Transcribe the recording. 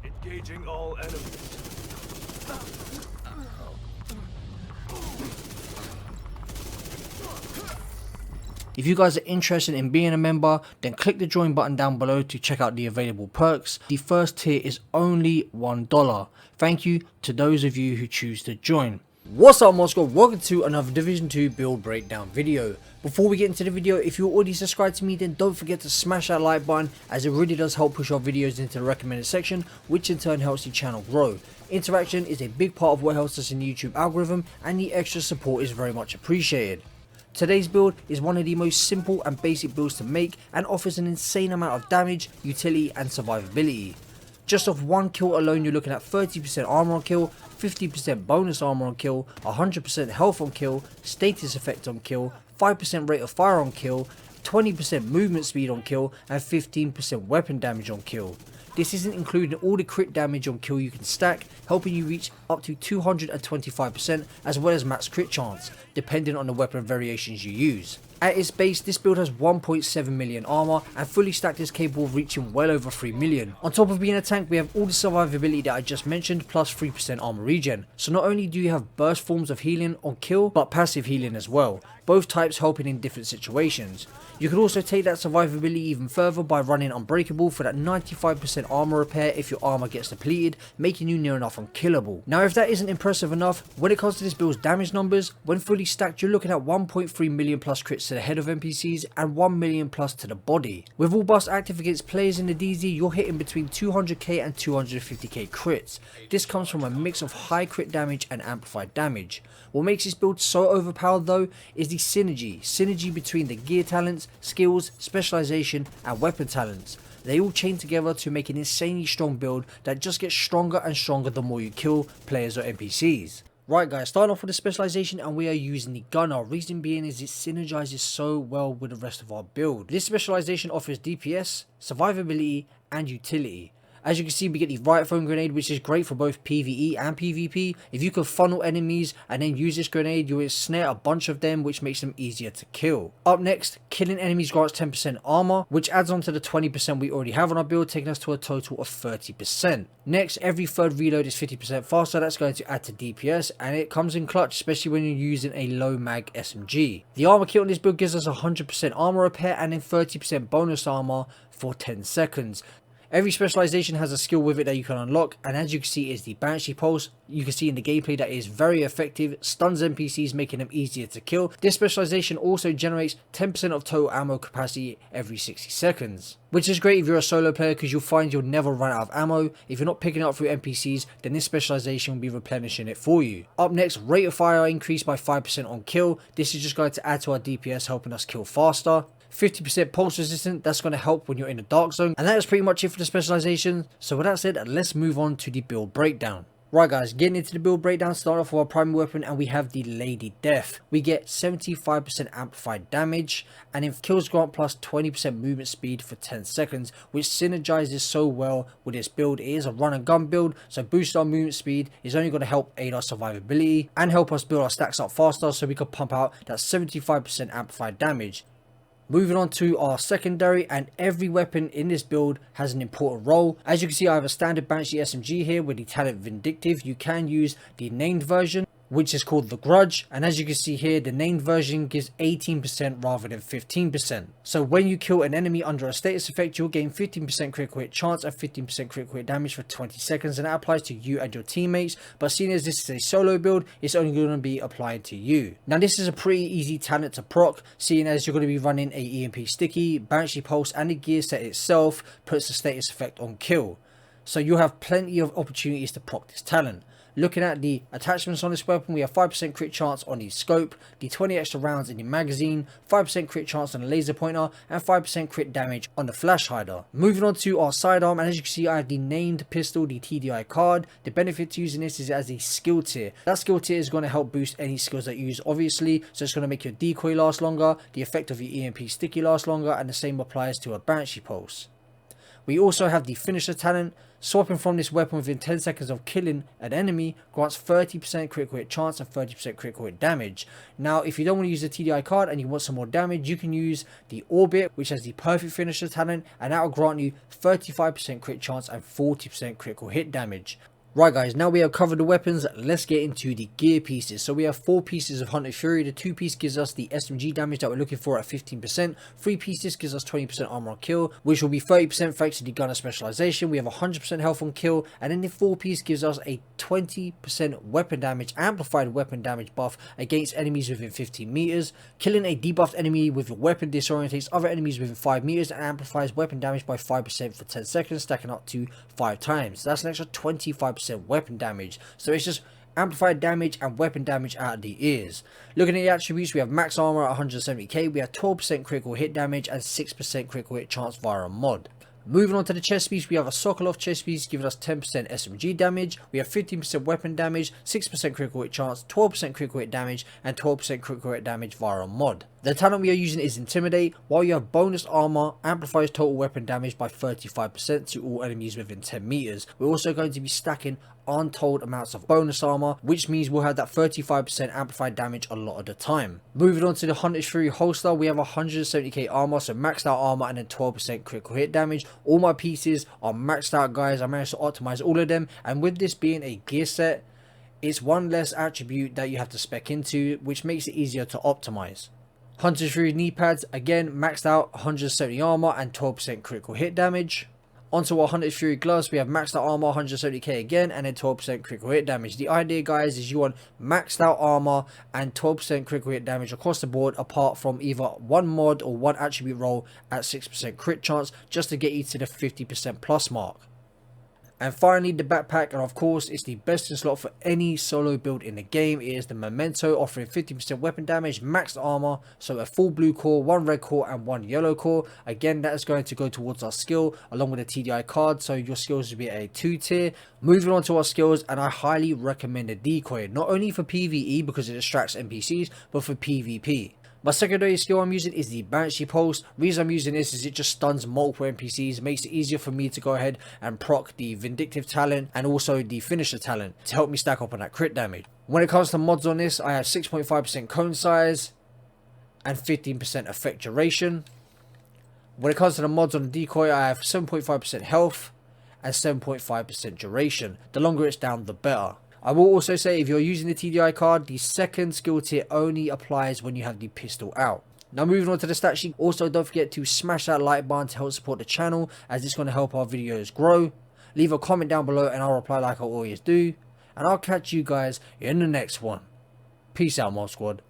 Engaging all enemies. If you guys are interested in being a member, then click the join button down below to check out the available perks. The first tier is only $1. Thank you to those of you who choose to join. What's up, Moscow? Welcome to another Division 2 build breakdown video. Before we get into the video, if you're already subscribed to me, then don't forget to smash that like button, as it really does help push our videos into the recommended section, which in turn helps the channel grow. Interaction is a big part of what helps us in the YouTube algorithm, and the extra support is very much appreciated. Today's build is one of the most simple and basic builds to make, and offers an insane amount of damage, utility and survivability. Just off one kill alone, you're looking at 30% armor on kill, 50% bonus armor on kill, 100% health on kill, status effect on kill, 5% rate of fire on kill, 20% movement speed on kill, and 15% weapon damage on kill. This isn't including all the crit damage on kill you can stack, helping you reach up to 225%, as well as max crit chance, depending on the weapon variations you use. At its base, this build has 1.7 million armor, and fully stacked is capable of reaching well over 3 million. On top of being a tank, we have all the survivability that I just mentioned, plus 3% armor regen. So not only do you have burst forms of healing on kill, but passive healing as well, both types helping in different situations. You could also take that survivability even further by running Unbreakable for that 95% armor repair if your armor gets depleted, making you near enough unkillable. Now, if that isn't impressive enough, when it comes to this build's damage numbers, when fully stacked, you're looking at 1.3 million plus crits to the head of NPCs and 1 million plus to the body. With all buffs active against players in the DZ, you're hitting between 200k and 250k crits. This comes from a mix of high crit damage and amplified damage. What makes this build so overpowered though is the synergy between the gear talents, skills, specialization and weapon talents. They all chain together to make an insanely strong build that just gets stronger and stronger the more you kill players or NPCs. Right guys, starting off with the specialization, and we are using the gunner. Reason being is it synergizes so well with the rest of our build. This specialization offers DPS, survivability and utility. As you can see, we get the right foam grenade, which is great for both PVE and PvP. If you can funnel enemies and then use this grenade, you will snare a bunch of them, which makes them easier to kill. Up next, killing enemies grants 10% armor, which adds on to the 20% we already have on our build, taking us to a total of 30%. Next, every third reload is 50% faster. That's going to add to DPS, and it comes in clutch, especially when you're using a low mag SMG. The armor kit on this build gives us 100% armor repair and then 30% bonus armor for 10 seconds. Every specialization has a skill with it that you can unlock, and as you can see is the Banshee Pulse. You can see in the gameplay that is very effective, stuns NPCs, making them easier to kill. This specialization also generates 10% of total ammo capacity every 60 seconds. Which is great if you're a solo player, because you'll find you'll never run out of ammo. If you're not picking it up through NPCs, then this specialization will be replenishing it for you. Up next, rate of fire increased by 5% on kill. This is just going to add to our DPS, helping us kill faster. 50% pulse resistant, that's going to help when you're in a dark zone. And that is pretty much it for the specialization. So with that said, let's move on to the build breakdown. Right guys, getting into the build breakdown, start off with our primary weapon, and we have the Lady Death. We get 75% amplified damage, and if kills grant plus 20% movement speed for 10 seconds, which synergizes so well with this build. It is a run and gun build, so boost our movement speed is only going to help aid our survivability and help us build our stacks up faster, so we can pump out that 75% amplified damage. Moving on to our secondary, and every weapon in this build has an important role. As you can see, I have a standard Banshee SMG here with the talent Vindictive. You can use the named version, which is called the Grudge, and as you can see here, the named version gives 18% rather than 15%. So when you kill an enemy under a status effect, you'll gain 15% critical hit chance and 15% critical hit damage for 20 seconds, and that applies to you and your teammates. But seeing as this is a solo build, it's only going to be applied to you. Now this is a pretty easy talent to proc, seeing as you're going to be running a EMP sticky, Banshee Pulse, and the gear set itself puts the status effect on kill. So you'll have plenty of opportunities to proc this talent. Looking at the attachments on this weapon, we have 5% crit chance on the scope, the 20 extra rounds in the magazine, 5% crit chance on the laser pointer, and 5% crit damage on the flash hider. Moving on to our sidearm, and as you can see, I have the named pistol, the TDI card. The benefit to using this is as a skill tier. That skill tier is going to help boost any skills that you use, obviously, so it's going to make your decoy last longer, the effect of your EMP sticky last longer, and the same applies to a Banshee Pulse. We also have the finisher talent. Swapping from this weapon within 10 seconds of killing an enemy grants 30% critical hit chance and 30% critical hit damage. Now, if you don't want to use the TDI card and you want some more damage, you can use the Orbit, which has the perfect finisher talent, and that will grant you 35% crit chance and 40% critical hit damage. Right guys, now we have covered the weapons, let's get into the gear pieces. So we have 4 pieces of Hunted Fury. The 2 piece gives us the SMG damage that we're looking for at 15%. 3 pieces gives us 20% armor on kill, which will be 30% thanks to the gunner specialization. We have 100% health on kill, and then the 4 piece gives us a 20% weapon damage, amplified weapon damage buff against enemies within 15 meters. Killing a debuffed enemy with a weapon disorientates other enemies within 5 meters and amplifies weapon damage by 5% for 10 seconds, stacking up to 5 times. That's an extra 25% weapon damage, so it's just amplified damage and weapon damage out of the ears. Looking at the attributes, we have max armor at 170k, we have 12% critical hit damage and 6% critical hit chance via a mod. Moving on to the chest piece, we have a Sokolov chest piece giving us 10% SMG damage, we have 15% weapon damage, 6% critical hit chance, 12% critical hit damage and 12% critical hit damage via a mod. The talent we are using is Intimidate, while you have bonus armor, amplifies total weapon damage by 35% to all enemies within 10 meters. We're also going to be stacking untold amounts of bonus armor, which means we'll have that 35% amplified damage a lot of the time. Moving on to the Hunted Fury holster, we have 170k armor, so maxed out armor and then 12% critical hit damage. All my pieces are maxed out guys, I managed to optimize all of them, and with this being a gear set, it's one less attribute that you have to spec into, which makes it easier to optimize. Hunted Fury knee pads, again maxed out, 170 armor and 12% critical hit damage. Onto our Hunted Fury gloves, we have maxed out armor, 170k again, and then 12% critical hit damage. The idea guys is you want maxed out armor and 12% critical hit damage across the board, apart from either one mod or one attribute roll at 6% crit chance, just to get you to the 50% plus mark. And finally, the backpack, and of course it's the best in slot for any solo build in the game. It is the Memento, offering 50% weapon damage, maxed armor, so a full blue core, 1 red core and 1 yellow core. Again, that is going to go towards our skill along with the TDI card, so your skills will be a 2 tier. Moving on to our skills, and I highly recommend the decoy, not only for PvE because it distracts NPCs, but for PvP. My secondary skill I'm using is the Banshee Pulse. Reason I'm using this is it just stuns multiple NPCs, makes it easier for me to go ahead and proc the Vindictive talent and also the Finisher talent to help me stack up on that crit damage. When it comes to mods on this, I have 6.5% cone size and 15% effect duration. When it comes to the mods on the decoy, I have 7.5% health and 7.5% duration. The longer it's down, the better. I will also say if you're using the TDI card, the second skill tier only applies when you have the pistol out. Now moving on to the stat sheet, also don't forget to smash that like button to help support the channel, as it's going to help our videos grow. Leave a comment down below and I'll reply like I always do. And I'll catch you guys in the next one. Peace out, Mod Squad.